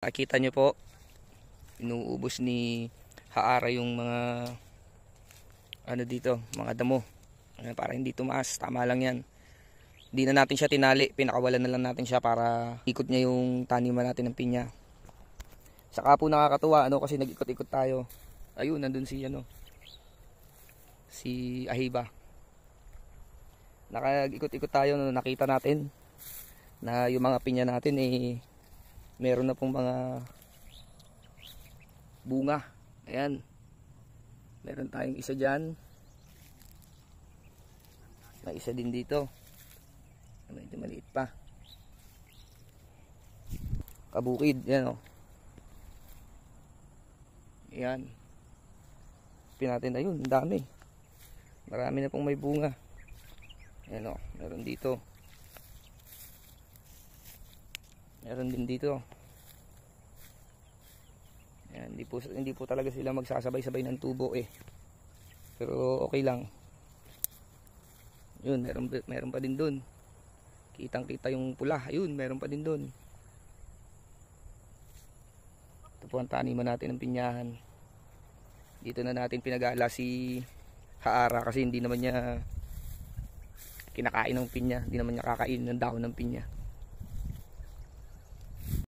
Nakita nyo po, inuubos ni Haara yung mga ano dito, mga damo. Para hindi tumaas, tama lang yan. Hindi na natin siya tinali, pinakawalan na lang natin siya para ikot niya yung taniman natin ng pinya. Saka po nakakatuwa kasi nag-ikot-ikot tayo. Ayun, nandun si si Ahiba. Nakag-ikot-ikot tayo, nakita natin na yung mga pinya natin meron na pong mga bunga. Ayan. Meron tayong isa dyan. May isa din dito. Medyo maliit pa. Kabukid. Ayan o. Ayan. Natin ayun. Ang dami. Marami na pong may bunga. Ayan o. Meron dito. Meron din dito. Ayan, hindi po talaga sila magsasabay-sabay ng tubo Pero okay lang. Yun, meron pa din doon. Kitang-kita yung pula. Ayun, meron pa din doon. Ito po ang taniman natin ng pinyahan. Dito na natin pinag-aala si Haara kasi hindi naman niya kinakain ng pinya. Hindi naman niya kakain ng dahon ng pinya.